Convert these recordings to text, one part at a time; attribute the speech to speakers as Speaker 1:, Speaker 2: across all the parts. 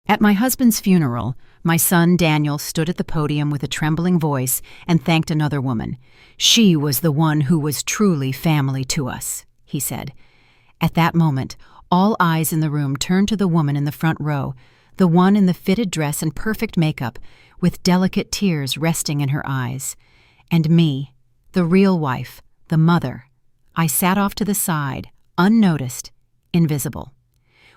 Speaker 1: At my husband's funeral, my son Daniel stood at the podium with a trembling voice and thanked another woman. "She was the one who was truly family to us," he said. At that moment, all eyes in the room turned to the woman in the front row, the one in the fitted dress and perfect makeup, with delicate tears resting in her eyes. And me, the real wife, the mother. I sat off to the side, unnoticed, invisible.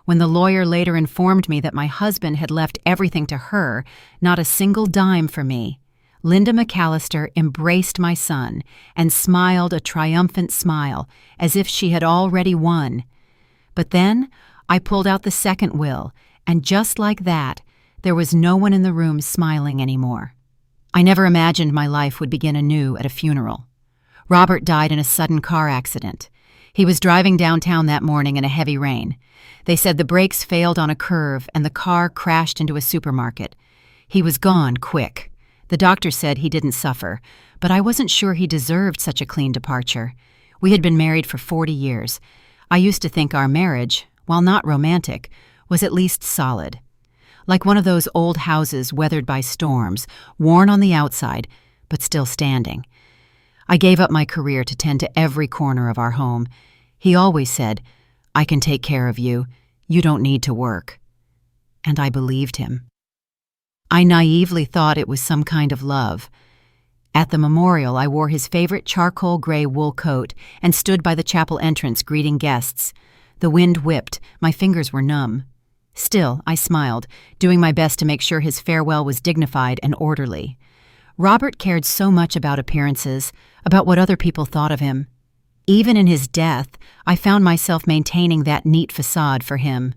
Speaker 1: When the lawyer later informed me that my husband had left everything to her, not a single dime for me, Linda McAllister embraced my son and smiled a triumphant smile, as if she had already won. But then I pulled out the second will, and just like that, there was no one in the room smiling anymore. I never imagined my life would begin anew at a funeral. Robert died in a sudden car accident. He was driving downtown that morning in a heavy rain. They said the brakes failed on a curve and the car crashed into a supermarket. He was gone quick. The doctor said he didn't suffer, but I wasn't sure he deserved such a clean departure. We had been married for 40 years. I used to think our marriage, while not romantic, was at least solid. Like one of those old houses weathered by storms, worn on the outside, but still standing. I gave up my career to tend to every corner of our home. He always said, "I can take care of you. You don't need to work." And I believed him. I naively thought it was some kind of love. At the memorial, I wore his favorite charcoal gray wool coat and stood by the chapel entrance greeting guests. The wind whipped, my fingers were numb. Still, I smiled, doing my best to make sure his farewell was dignified and orderly. Robert cared so much about appearances, about what other people thought of him. Even in his death, I found myself maintaining that neat facade for him.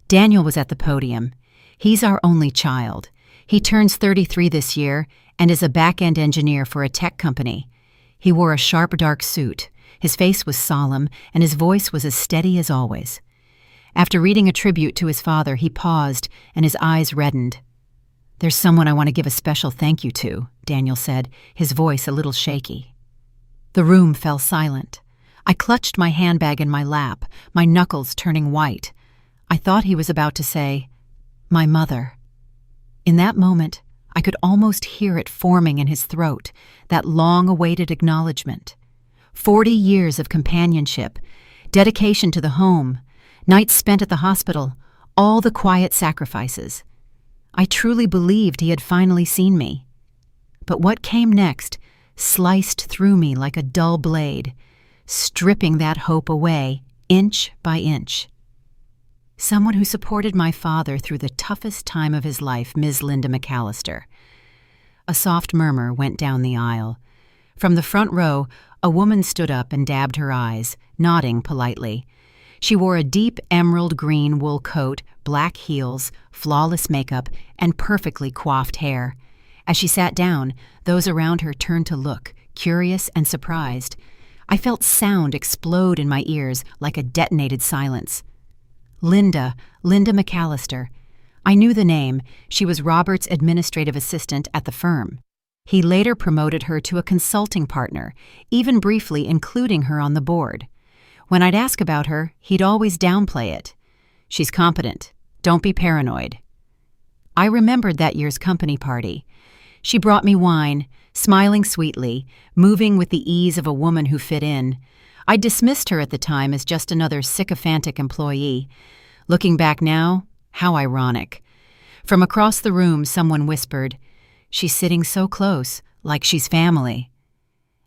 Speaker 1: Daniel was at the podium. He's our only child. He turns 33 this year and is a back-end engineer for a tech company. He wore a sharp, dark suit. His face was solemn, and his voice was as steady as always. After reading a tribute to his father, he paused, and his eyes reddened. "There's someone I want to give a special thank you to," Daniel said, his voice a little shaky. The room fell silent. I clutched my handbag in my lap, my knuckles turning white. I thought he was about to say, "My mother." In that moment, I could almost hear it forming in his throat, that long-awaited acknowledgement. 40 years of companionship, dedication to the home, nights spent at the hospital, all the quiet sacrifices. I truly believed he had finally seen me. But what came next sliced through me like a dull blade, stripping that hope away inch by inch. Someone who supported my father through the toughest time of his life, Ms. Linda McAllister. A soft murmur went down the aisle. From the front row, a woman stood up and dabbed her eyes, nodding politely. She wore a deep emerald green wool coat, black heels, flawless makeup, and perfectly coiffed hair. As she sat down, those around her turned to look, curious and surprised. I felt sound explode in my ears like a detonated silence. Linda McAllister. I knew the name. She was Robert's administrative assistant at the firm. He later promoted her to a consulting partner, even briefly including her on the board. When I'd ask about her, he'd always downplay it. "She's competent. Don't be paranoid." I remembered that year's company party. She brought me wine, smiling sweetly, moving with the ease of a woman who fit in. I dismissed her at the time as just another sycophantic employee. Looking back now, how ironic. From across the room, someone whispered, "She's sitting so close, like she's family."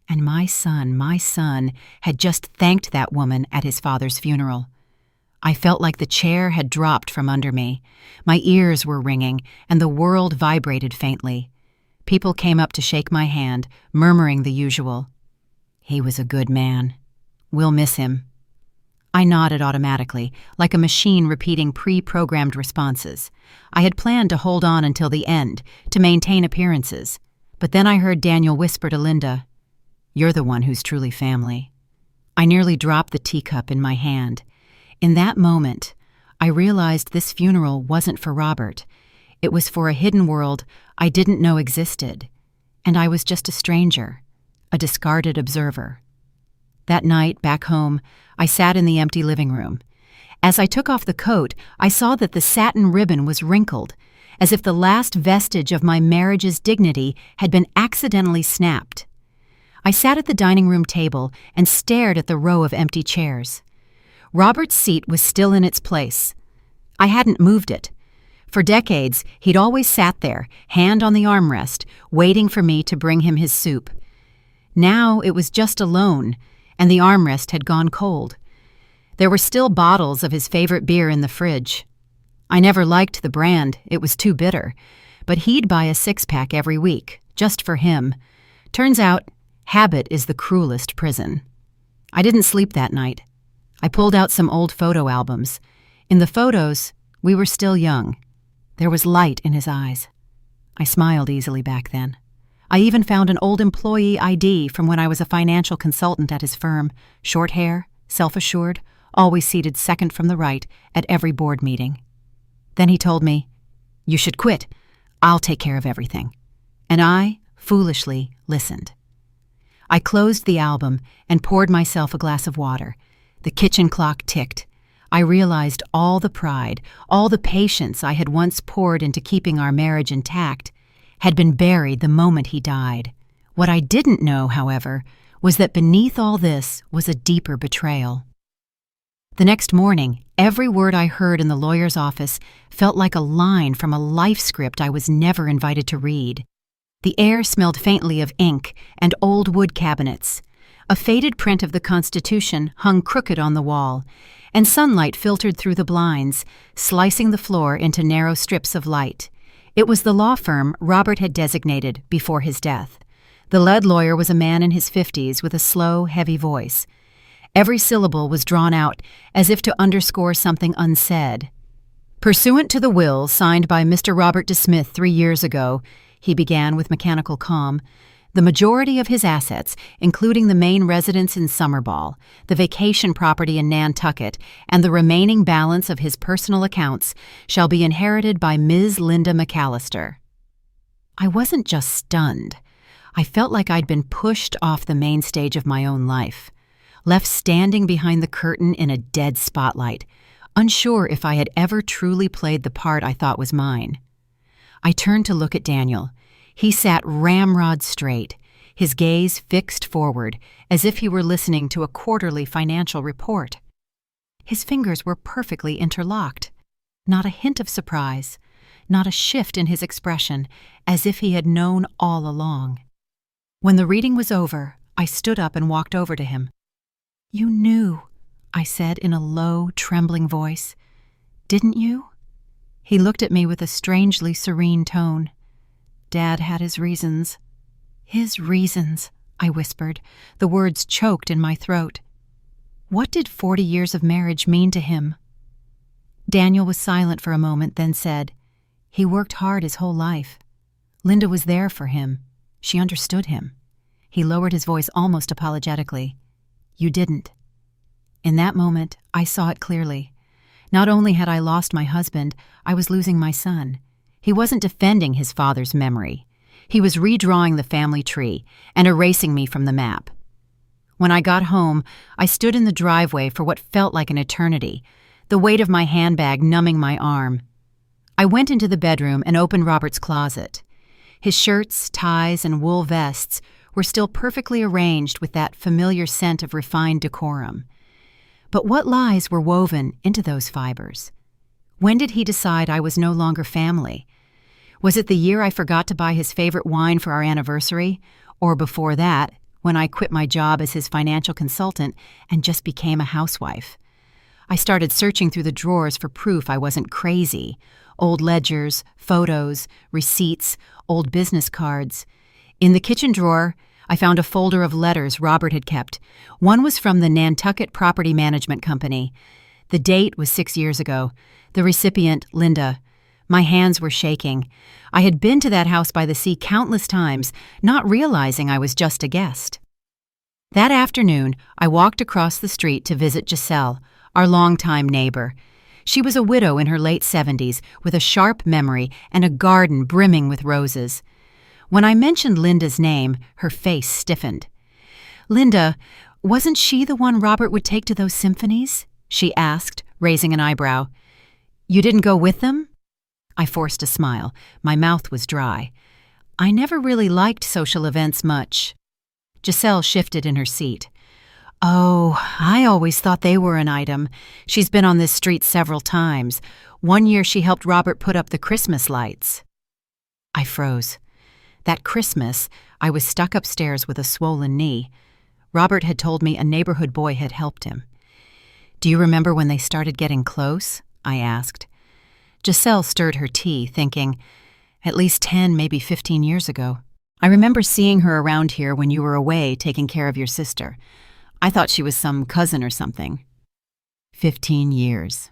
Speaker 1: And my son had just thanked that woman at his father's funeral. I felt like the chair had dropped from under me. My ears were ringing, and the world vibrated faintly. People came up to shake my hand, murmuring the usual. "He was a good man. We'll miss him." I nodded automatically, like a machine repeating pre-programmed responses. I had planned to hold on until the end, to maintain appearances. But then I heard Daniel whisper to Linda, "You're the one who's truly family." I nearly dropped the teacup in my hand. In that moment, I realized this funeral wasn't for Robert. It was for a hidden world I didn't know existed. And I was just a stranger, a discarded observer. That night, back home, I sat in the empty living room. As I took off the coat, I saw that the satin ribbon was wrinkled, as if the last vestige of my marriage's dignity had been accidentally snapped. I sat at the dining room table and stared at the row of empty chairs. Robert's seat was still in its place. I hadn't moved it. For decades, he'd always sat there, hand on the armrest, waiting for me to bring him his soup. Now it was just alone, and the armrest had gone cold. There were still bottles of his favorite beer in the fridge. I never liked the brand, it was too bitter, but he'd buy a six-pack every week, just for him. Turns out, habit is the cruelest prison. I didn't sleep that night. I pulled out some old photo albums. In the photos, we were still young. There was light in his eyes. I smiled easily back then. I even found an old employee ID from when I was a financial consultant at his firm. Short hair, self-assured, always seated second from the right at every board meeting. Then he told me, "You should quit. I'll take care of everything." And I, foolishly, listened. I closed the album and poured myself a glass of water. The kitchen clock ticked. I realized all the pride, all the patience I had once poured into keeping our marriage intact, had been buried the moment he died. What I didn't know, however, was that beneath all this was a deeper betrayal. The next morning, every word I heard in the lawyer's office felt like a line from a life script I was never invited to read. The air smelled faintly of ink and old wood cabinets. A faded print of the Constitution hung crooked on the wall, and sunlight filtered through the blinds, slicing the floor into narrow strips of light. It was the law firm Robert had designated before his death. The lead lawyer was a man in his 50s with a slow, heavy voice. Every syllable was drawn out as if to underscore something unsaid. "Pursuant to the will signed by Mr. Robert De Smith 3 years ago," he began with mechanical calm, "the majority of his assets, including the main residence in Summerball, the vacation property in Nantucket, and the remaining balance of his personal accounts, shall be inherited by Ms. Linda McAllister." I wasn't just stunned. I felt like I'd been pushed off the main stage of my own life, left standing behind the curtain in a dead spotlight, unsure if I had ever truly played the part I thought was mine. I turned to look at Daniel. He sat ramrod straight, his gaze fixed forward, as if he were listening to a quarterly financial report. His fingers were perfectly interlocked. Not a hint of surprise, not a shift in his expression, as if he had known all along. When the reading was over, I stood up and walked over to him. "You knew," I said in a low, trembling voice. "Didn't you?" He looked at me with a strangely serene tone. "Dad had his reasons." "His reasons," I whispered, the words choked in my throat. What did 40 years of marriage mean to him? Daniel was silent for a moment, then said, "He worked hard his whole life. Linda was there for him. She understood him." He lowered his voice almost apologetically. "You didn't." In that moment, I saw it clearly. Not only had I lost my husband, I was losing my son. He wasn't defending his father's memory. He was redrawing the family tree and erasing me from the map. When I got home, I stood in the driveway for what felt like an eternity, the weight of my handbag numbing my arm. I went into the bedroom and opened Robert's closet. His shirts, ties, and wool vests were still perfectly arranged with that familiar scent of refined decorum. But what lies were woven into those fibers? When did he decide I was no longer family? Was it the year I forgot to buy his favorite wine for our anniversary? Or before that, when I quit my job as his financial consultant and just became a housewife? I started searching through the drawers for proof I wasn't crazy. Old ledgers, photos, receipts, old business cards. In the kitchen drawer, I found a folder of letters Robert had kept. One was from the Nantucket Property Management Company. The date was 6 years ago. The recipient, Linda. My hands were shaking. I had been to that house by the sea countless times, not realizing I was just a guest. That afternoon, I walked across the street to visit Giselle, our longtime neighbor. She was a widow in her late 70s, with a sharp memory and a garden brimming with roses. When I mentioned Linda's name, her face stiffened. "Linda, wasn't she the one Robert would take to those symphonies?" she asked, raising an eyebrow. You didn't go with them? I forced a smile. My mouth was dry. I never really liked social events much. Giselle shifted in her seat. Oh, I always thought they were an item. She's been on this street several times. One year she helped Robert put up the Christmas lights. I froze. That Christmas, I was stuck upstairs with a swollen knee. Robert had told me a neighborhood boy had helped him. Do you remember when they started getting close? I asked. Giselle stirred her tea, thinking, at least 10, maybe 15 years ago. I remember seeing her around here when you were away taking care of your sister. I thought she was some cousin or something. 15 years.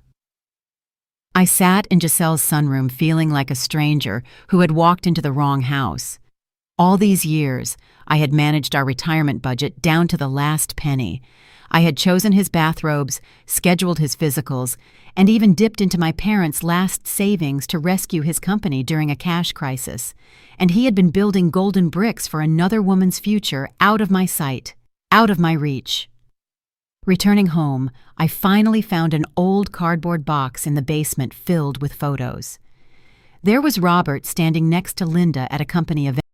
Speaker 1: I sat in Giselle's sunroom feeling like a stranger who had walked into the wrong house. All these years, I had managed our retirement budget down to the last penny. I had chosen his bathrobes, scheduled his physicals, and even dipped into my parents' last savings to rescue his company during a cash crisis. And he had been building golden bricks for another woman's future out of my sight, out of my reach. Returning home, I finally found an old cardboard box in the basement filled with photos. There was Robert standing next to Linda at a company event.